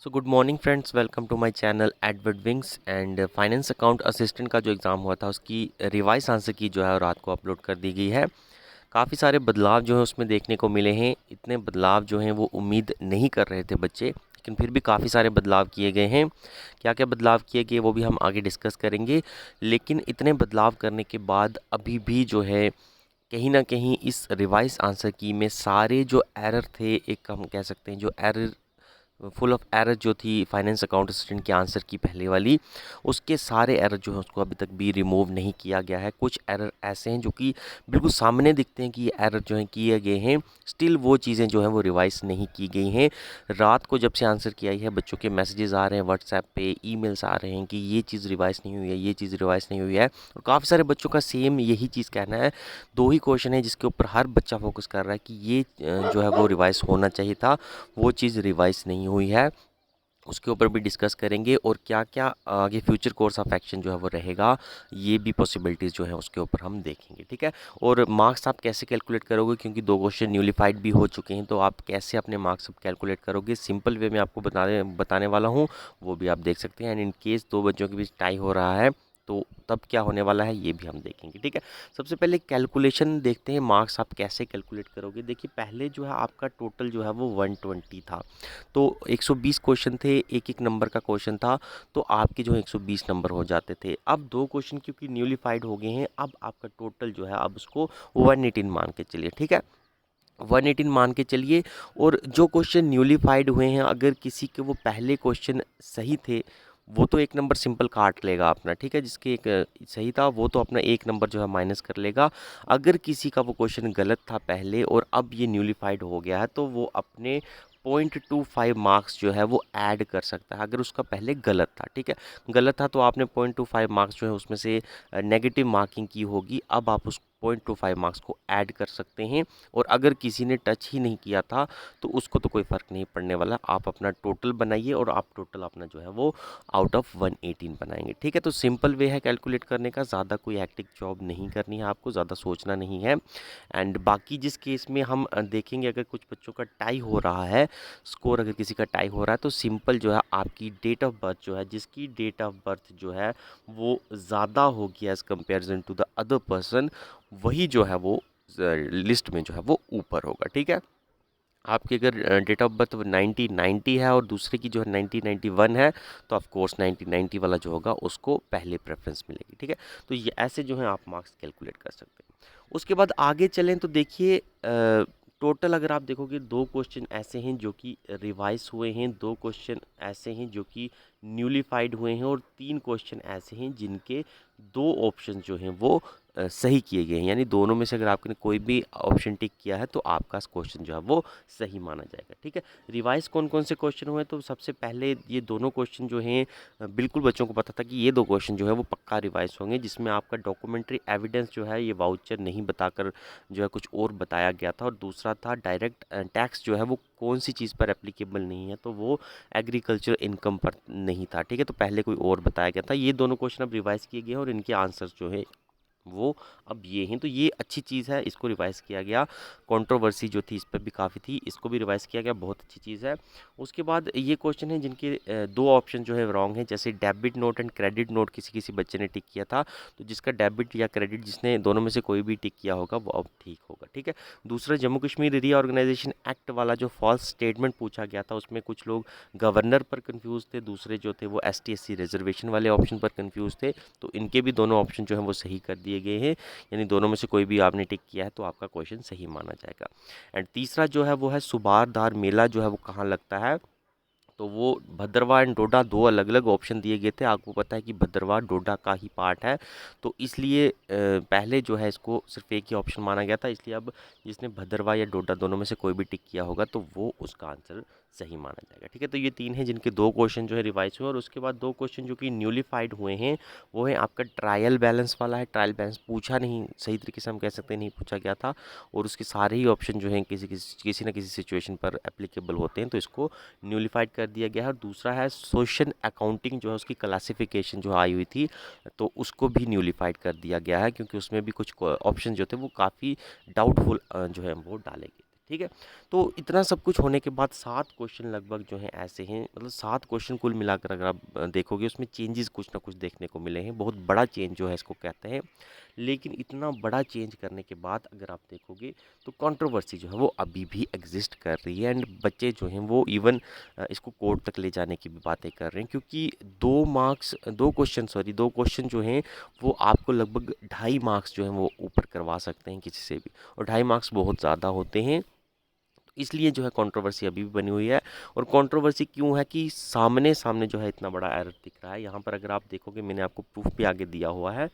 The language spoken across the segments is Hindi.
So good morning friends, welcome to my channel Edward wings. And finance account assistant का जो एग्ज़ाम हुआ था उसकी रिवाइज आंसर की जो है रात को अपलोड कर दी गई है। काफ़ी सारे बदलाव जो हैं उसमें देखने को मिले हैं। इतने बदलाव जो हैं वो उम्मीद नहीं कर रहे थे बच्चे, लेकिन फिर भी काफ़ी सारे बदलाव किए गए हैं। क्या क्या बदलाव किए गए वो भी हम आगे डिस्कस करेंगे। लेकिन इतने बदलाव करने के बाद अभी भी जो है कहीं ना कहीं इस रिवाइज आंसर की में सारे जो एरर थे, एक हम कह सकते हैं जो एरर फुल ऑफ एरर जो थी फाइनेंस अकाउंट असिस्टेंट के आंसर की पहले वाली, उसके सारे एरर जो है उसको अभी तक भी रिमूव नहीं किया गया है। कुछ एरर ऐसे हैं जो कि बिल्कुल सामने दिखते हैं कि ये एरर जो हैं किए गए हैं, स्टिल वो चीज़ें जो हैं वो रिवाइज नहीं की गई हैं। रात को जब से आंसर किया है बच्चों के मैसेजेस आ रहे हैं व्हाट्सएप पे, ईमेल्स आ रहे हैं कि ये चीज़ रिवाइज नहीं हुई है, ये चीज़ रिवाइज नहीं हुई है। और काफ़ी सारे बच्चों का सेम यही चीज़ कहना है। दो ही क्वेश्चन है जिसके ऊपर हर बच्चा फोकस कर रहा है कि ये जो है वो रिवाइज होना चाहिए था, वो चीज़ रिवाइज नहीं हुई है। उसके ऊपर भी डिस्कस करेंगे और क्या-क्या आगे फ्यूचर कोर्स ऑफ एक्शन जो है वो रहेगा, ये भी पॉसिबिलिटीज़ जो है उसके ऊपर हम देखेंगे, ठीक है? और मार्क्स आप कैसे कैलकुलेट करोगे, क्योंकि 2 क्वेश्चन न्यूलिफाइड भी हो चुके हैं, तो आप कैसे अपने मार्क्स अब कैलकुलेट करोगे? सिंपल वे में आपको बताने वाला हूँ, वो भी आप देख सकते हैं। एंड इन केस 2 बच्चों के बीच टाई हो रहा है, तो तब क्या होने वाला है, ये भी हम देखेंगे, ठीक है? सबसे पहले कैलकुलेशन देखते हैं, मार्क्स आप कैसे कैलकुलेट करोगे। देखिए, पहले जो है आपका टोटल जो है वो 120 था। तो 120 क्वेश्चन थे, एक-एक नंबर का क्वेश्चन था, तो आपके जो है 120 नंबर हो जाते थे। अब 2 क्वेश्चन क्योंकि न्यूलिफाइड हो गए हैं, अब आपका टोटल जो है आप उसको 118 मान के चलिए, ठीक है? 118 मान के चलिए। और जो क्वेश्चन न्यूलिफाइड हुए हैं, अगर किसी के वो पहले क्वेश्चन सही थे, वो तो 1 नंबर सिंपल काट लेगा अपना, ठीक है? जिसके एक सही था वो तो अपना 1 नंबर जो है माइनस कर लेगा। अगर किसी का वो क्वेश्चन गलत था पहले और अब ये न्यूलिफाइड हो गया है, तो वो अपने 0.25 मार्क्स जो है वो ऐड कर सकता है, अगर उसका पहले गलत था, ठीक है? गलत था तो आपने 0.25 मार्क्स जो है उसमें से नेगेटिव मार्किंग की होगी, अब आप उस 0.25 मार्क्स को ऐड कर सकते हैं। और अगर किसी ने टच ही नहीं किया था, तो उसको तो कोई फ़र्क नहीं पड़ने वाला। आप अपना टोटल बनाइए और आप टोटल अपना जो है वो आउट ऑफ 118 बनाएँगे, ठीक है? तो सिंपल वे है कैलकुलेट करने का, ज़्यादा कोई हेक्टिक जॉब नहीं करनी है आपको, ज़्यादा सोचना नहीं है। एंड बाकी जिस केस में हम देखेंगे, अगर कुछ बच्चों का टाई हो रहा है, स्कोर अगर किसी का टाई हो रहा है, तो सिंपल जो है आपकी डेट ऑफ बर्थ जो है, जिसकी डेट ऑफ बर्थ जो है वो ज़्यादा होगी as comparison to the other person, वही जो है वो लिस्ट में जो है वो ऊपर होगा, ठीक है? आपकी अगर डेट ऑफ बर्थ 1990 है और दूसरे की जो है 1991 है, तो ऑफ कोर्स 1990 वाला जो होगा उसको पहले प्रेफरेंस मिलेगी, ठीक है? तो ये ऐसे जो है आप मार्क्स कैलकुलेट कर सकते हैं। उसके बाद आगे चलें तो देखिए, टोटल अगर आप देखोगे 2 क्वेश्चन ऐसे हैं जो कि रिवाइज़ हुए हैं, 2 क्वेश्चन ऐसे हैं जो कि न्यूलिफाइड हुए हैं और 3 क्वेश्चन ऐसे हैं जिनके 2 ऑप्शन जो हैं वो सही किए गए हैं। यानी दोनों में से अगर आपने कोई भी ऑप्शन टिक किया है, तो आपका क्वेश्चन जो है वो सही माना जाएगा, ठीक है? रिवाइज़ कौन-कौन से क्वेश्चन हुए, तो सबसे पहले ये दोनों क्वेश्चन जो हैं, बिल्कुल बच्चों को पता था कि ये 2 क्वेश्चन जो है वो पक्का रिवाइज़ होंगे, जिसमें आपका डॉक्यूमेंट्री एविडेंस जो है ये वाउचर नहीं बताकर जो है कुछ और बताया गया था। और दूसरा था डायरेक्ट टैक्स जो है वो कौन-सी चीज़ पर एप्लीकेबल नहीं है, तो वो एग्रीकल्चर इनकम पर नहीं था, ठीक है? तो पहले कोई और बताया गया था। ये दोनों क्वेश्चन अब रिवाइज़ किए गए हैं और इनके आंसर्स जो है वो अब ये हैं, तो ये अच्छी चीज़ है, इसको रिवाइज़ किया गया। कंट्रोवर्सी जो थी इस पे भी काफ़ी थी, इसको भी रिवाइज़ किया गया, बहुत अच्छी चीज़ है। उसके बाद ये क्वेश्चन है जिनके 2 ऑप्शन जो है रॉन्ग हैं, जैसे debit note and credit note किसी-किसी बच्चे ने टिक किया था, तो जिसका डेबिट या क्रेडिट जिसने दोनों में से कोई भी टिक किया होगा वो अब ठीक होगा, ठीक है? दूसरा जम्मू कश्मीर रीऑर्गनाइज़ेशन एक्ट वाला जो फ़ॉल्स स्टेटमेंट पूछा गया था, उसमें कुछ लोग गवर्नर पर कन्फ्यूज़ थे, दूसरे जो थे वो एसटी-एससी रिज़र्वेशन वाले ऑप्शन पर कन्फ्यूज़ थे, तो इनके भी दोनों ऑप्शन जो हैं वो सही कर दिए गए हैं। यानी दोनों में से कोई भी आपने टिक किया है तो आपका क्वेश्चन सही माना जाएगा। एंड तीसरा जो है वो है सुबारदार मेला जो है वो कहाँ लगता है, तो वो भद्रवाह एंड डोडा, 2 अलग-अलग ऑप्शन दिए गए थे। आपको पता है कि भद्रवाह डोडा का ही पार्ट है, तो इसलिए पहले जो है इसको सिर्फ़ एक ही ऑप्शन माना गया था, इसलिए अब जिसने भद्रवाह या डोडा दोनों में से कोई भी टिक किया होगा तो वो उसका आंसर सही माना जाएगा, ठीक है? तो ये 3 हैं जिनके 2 क्वेश्चन जो है रिवाइज़ हुए। और उसके बाद 2 क्वेश्चन जो कि न्यूलिफाइड हुए हैं, वो है आपका ट्रायल बैलेंस वाला है। ट्रायल बैलेंस पूछा नहीं, सही तरीके से हम कह सकते हैं नहीं पूछा गया था, और उसके सारे ही ऑप्शन जो हैं किसी न किसी सिचुएशन पर एप्लीकेबल होते हैं, तो इसको न्यूलिफाइड कर दिया गया है। और दूसरा है सोशल अकाउंटिंग जो है उसकी क्लासिफिकेशन जो आई हुई थी, तो उसको भी न्यूलिफाइड कर दिया गया है, क्योंकि उसमें भी कुछ ऑप्शन जो थे वो काफ़ी डाउटफुल जो है वो डाले गए थे। ठीक है। तो इतना सब कुछ होने के बाद 7 क्वेश्चन लगभग जो हैं ऐसे हैं, मतलब 7 क्वेश्चन कुल मिलाकर अगर आप देखोगे उसमें चेंजेस कुछ ना कुछ देखने को मिले हैं, बहुत बड़ा चेंज जो है इसको कहते हैं। लेकिन इतना बड़ा चेंज करने के बाद अगर आप देखोगे तो कंट्रोवर्सी जो है वो अभी भी एग्जिस्ट कर रही है, एंड बच्चे जो हैं वो इवन इसको कोर्ट तक ले जाने की भी बातें कर रहे हैं, क्योंकि 2 क्वेश्चन जो हैं वो आपको लगभग 2.5 मार्क्स जो हैं वो ऊपर करवा सकते हैं किसी से भी, और 2.5 मार्क्स बहुत ज़्यादा होते हैं। इसलिए जो है कंट्रोवर्सी अभी भी बनी हुई है। और कंट्रोवर्सी क्यों है कि सामने सामने जो है इतना बड़ा एरर दिख रहा है। यहाँ पर अगर आप देखोगे मैंने आपको प्रूफ भी आगे दिया हुआ है।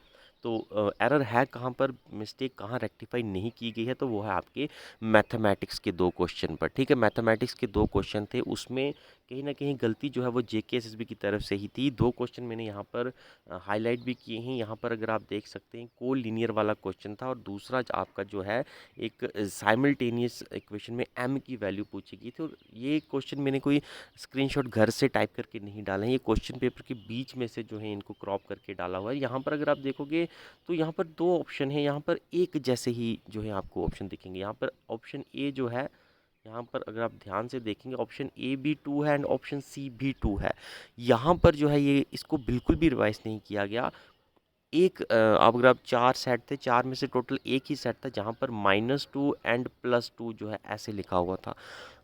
तो एरर है कहाँ पर, मिस्टेक कहाँ रेक्टिफाई नहीं की गई है, तो वो है आपके मैथमेटिक्स के 2 क्वेश्चन पर। ठीक है, मैथमेटिक्स के 2 क्वेश्चन थे, उसमें कहीं ना कहीं गलती जो है वो जेकेएसएसबी की तरफ से ही थी। 2 क्वेश्चन मैंने यहाँ पर हाईलाइट भी किए हैं। यहाँ पर अगर आप देख सकते हैं को लीनियर वाला क्वेश्चन था, और दूसरा आपका जो है एक साइमल्टेनियस इक्वेशन में m की वैल्यू पूछी गई थी। और ये क्वेश्चन मैंने कोई स्क्रीनशॉट घर से टाइप करके नहीं डाला है, ये क्वेश्चन पेपर के बीच में से जो है इनको क्रॉप करके डाला हुआ है। यहाँ पर अगर आप देखोगे तो यहाँ पर 2 ऑप्शन है, यहाँ पर एक जैसे ही जो है आपको ऑप्शन दिखेंगे। यहाँ पर ऑप्शन ए जो है, यहाँ पर अगर आप ध्यान से देखेंगे ऑप्शन ए भी 2 है एंड ऑप्शन सी भी 2 है। यहाँ पर जो है ये इसको बिल्कुल भी रिवाइज नहीं किया गया। अब अगर आप 4 सेट थे, 4 में से टोटल एक ही सेट था जहाँ पर -2 एंड +2 जो है ऐसे लिखा हुआ था।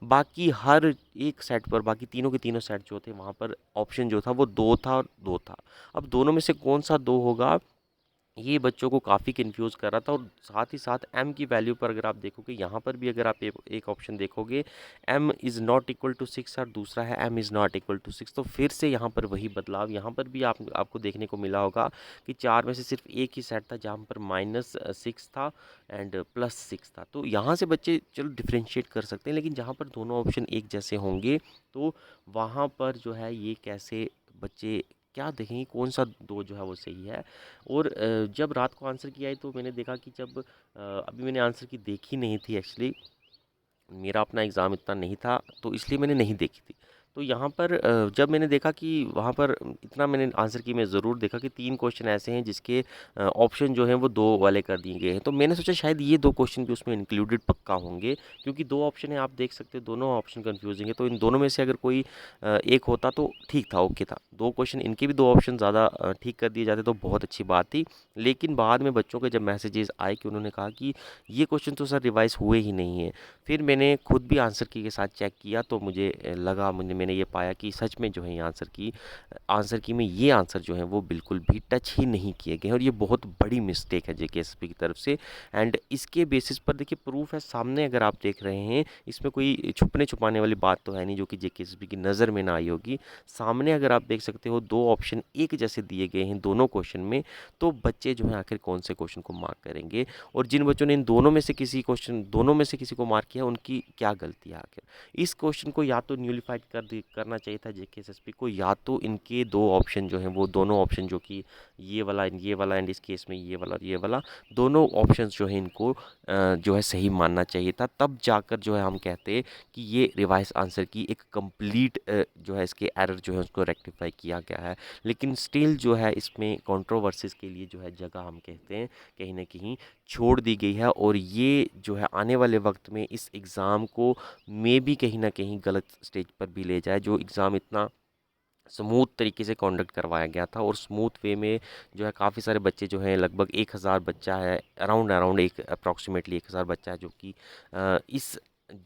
बाकी हर एक सेट पर, बाकी तीनों के तीनों सेट जो थे वहाँ पर ऑप्शन जो था वो 2 था और 2 था। अब दोनों में से कौन सा 2 होगा, ये बच्चों को काफ़ी कंफ्यूज कर रहा था। और साथ ही साथ m की वैल्यू पर अगर आप देखोगे, यहाँ पर भी अगर आप एक ऑप्शन देखोगे m is not equal to 6 और दूसरा है m is not equal to 6, तो फिर से यहाँ पर वही बदलाव। यहाँ पर भी आपको देखने को मिला होगा कि 4 में से सिर्फ एक ही सेट था जहाँ पर -6 था एंड +6 था। तो यहाँ से बच्चे चलो डिफ्रेंशिएट कर सकते हैं, लेकिन जहाँ पर दोनों ऑप्शन एक जैसे होंगे तो वहाँ पर जो है ये कैसे बच्चे क्या देखेंगे कौन सा 2 जो है वो सही है। और जब रात को आंसर की आई तो मैंने देखा कि जब अभी मैंने आंसर की देखी नहीं थी एक्चुअली, मेरा अपना एग्ज़ाम इतना नहीं था तो इसलिए मैंने नहीं देखी थी। तो यहाँ पर जब मैंने देखा कि वहाँ पर इतना मैंने आंसर की में ज़रूर देखा कि 3 क्वेश्चन ऐसे हैं जिसके ऑप्शन जो हैं वो 2 वाले कर दिए गए हैं। तो मैंने सोचा शायद ये 2 क्वेश्चन भी उसमें इंक्लूडेड पक्का होंगे, क्योंकि 2 ऑप्शन है, आप देख सकते हो दोनों ऑप्शन कन्फ्यूजिंग है। तो इन दोनों में से अगर कोई एक होता तो ठीक था, ओके था। 2 क्वेश्चन इनके भी 2 ऑप्शन ज़्यादा ठीक कर दिए जाते तो बहुत अच्छी बात थी। लेकिन बाद में बच्चों के जब मैसेजेस आए कि उन्होंने कहा कि ये क्वेश्चन तो सर रिवाइज़ हुए ही नहीं है, फिर मैंने खुद भी आंसर की के साथ चेक किया तो मुझे लगा, मैंने ये पाया कि सच में जो है ये आंसर की में ये आंसर जो है वो बिल्कुल भी टच ही नहीं किए गए, और ये बहुत बड़ी मिस्टेक है जेकेएसएसबी की तरफ से। एंड इसके बेसिस पर देखिए प्रूफ है सामने, अगर आप देख रहे हैं इसमें कोई छुपने छुपाने वाली बात तो है नहीं जो कि जेकेएसएसबी की नज़र में ना आई होगी। सामने अगर आप देख सकते हो 2 ऑप्शन एक जैसे दिए गए हैं दोनों क्वेश्चन में, तो बच्चे जो है आखिर कौन से क्वेश्चन को मार्क करेंगे। और जिन बच्चों ने इन दोनों में से किसी को मार्क किया उनकी क्या गलती है आखिर। इस क्वेश्चन को या तो न्यूलिफाइड करना चाहिए था जेकेएसएसबी को, या तो इनके 2 ऑप्शन जो हैं वो दोनों ऑप्शन जो कि ये वाला एंड इस केस में ये वाला दोनों ऑप्शंस जो है इनको जो है सही मानना चाहिए था। तब जाकर जो है हम कहते हैं कि ये रिवाइज आंसर की एक कंप्लीट जो है इसके एरर जो है उसको रेक्टिफाई किया गया है। लेकिन स्टिल जो है इसमें कंट्रोवर्सीज के लिए जो है जगह हम कहते हैं कहीं ना कहीं छोड़ दी गई है। और ये जो है आने वाले वक्त में इस एग्ज़ाम को मे भी कहीं ना कहीं गलत स्टेज पर भी ले जाए। जो एग्ज़ाम इतना स्मूथ तरीके से कंडक्ट करवाया गया था, और स्मूथ वे में जो है काफ़ी सारे बच्चे जो हैं, लगभग 1000 बच्चा है, अराउंड अराउंड एक अप्रॉक्सीमेटली 1000 बच्चा है जो कि इस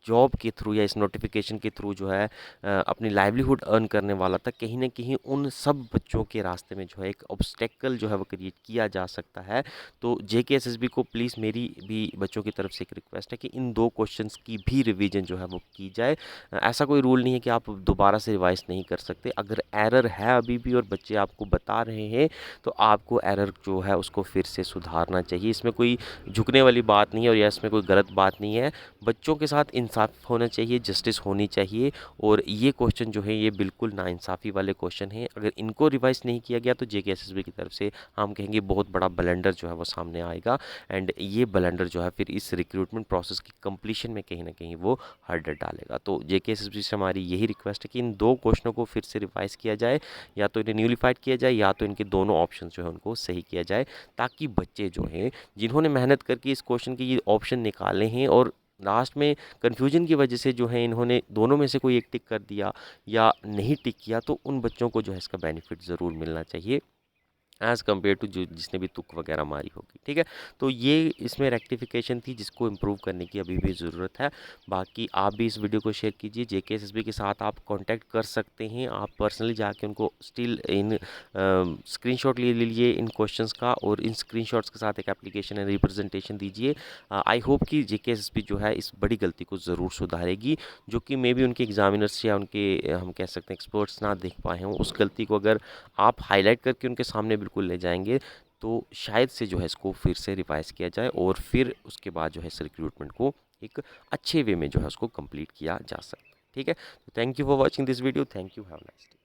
जॉब के थ्रू या इस नोटिफिकेशन के थ्रू जो है अपनी लाइवलीहुड अर्न करने वाला था। कहीं ना कहीं उन सब बच्चों के रास्ते में जो है एक ऑब्स्टेकल जो है वो क्रिएट किया जा सकता है। तो जेकेएसएसबी को प्लीज़ मेरी भी बच्चों की तरफ से एक रिक्वेस्ट है कि इन 2 क्वेश्चंस की भी रिवीजन जो है वो की जाए। ऐसा कोई रूल नहीं है कि आप दोबारा से रिवाइज नहीं कर सकते। अगर एरर है अभी भी और बच्चे आपको बता रहे हैं तो आपको एरर जो है उसको फिर से सुधारना चाहिए। इसमें कोई झुकने वाली बात नहीं है और या इसमें कोई गलत बात नहीं है। बच्चों के साथ इंसाफ होना चाहिए, जस्टिस होनी चाहिए। और ये क्वेश्चन जो है ये बिल्कुल नाइंसाफ़ी वाले क्वेश्चन हैं। अगर इनको रिवाइज नहीं किया गया तो जेकेएसएसबी की तरफ से हम कहेंगे बहुत बड़ा ब्लंडर जो है वो सामने आएगा, एंड ये ब्लंडर जो है फिर इस रिक्रूटमेंट प्रोसेस की कंप्लीशन में कहीं ना कहीं वो हर्डल डालेगा। तो जेकेएसएसबी से हमारी यही रिक्वेस्ट है कि इन 2 क्वेश्चनों को फिर से रिवाइज किया जाए, या तो इन्हें न्यूलिफाइड किया जाए या तो इनके दोनों ऑप्शन जो है उनको सही किया जाए, ताकि बच्चे जो हैं जिन्होंने मेहनत करके इस क्वेश्चन के ये ऑप्शन निकाले हैं और लास्ट में कन्फ्यूजन की वजह से जो है इन्होंने दोनों में से कोई एक टिक कर दिया या नहीं टिक किया, तो उन बच्चों को जो है इसका बेनिफिट ज़रूर मिलना चाहिए एज़ कम्पेयर टू जो जिसने भी तुक वगैरह मारी होगी। ठीक है, तो ये इसमें रेक्टिफिकेशन थी जिसको इम्प्रूव करने की अभी भी ज़रूरत है। बाकी आप भी इस वीडियो को शेयर कीजिए। जेकेएसएसबी के साथ आप कांटेक्ट कर सकते हैं, आप पर्सनली जाके उनको स्टिल इन स्क्रीनशॉट ले लीजिए इन क्वेश्चंस का, और इन स्क्रीनशॉट्स के साथ एक एप्लीकेशन एंड रिप्रेजेंटेशन दीजिए। आई होप कि जेकेएसएसबी जो है इस बड़ी गलती को ज़रूर सुधारेगी, जो कि मे बी उनके एग्जामिनर्स या उनके हम कह सकते हैं एक्सपर्ट्स ना देख पाए हों। उस गलती को अगर आप हाईलाइट करके उनके सामने बिल्कुल ले जाएंगे, तो शायद से जो है इसको फिर से रिवाइज़ किया जाए, और फिर उसके बाद जो है इस रिक्रूटमेंट को एक अच्छे वे में जो है उसको कंप्लीट किया जा सकता है। ठीक है, तो thank you for watching this video. Thank you, have a nice day.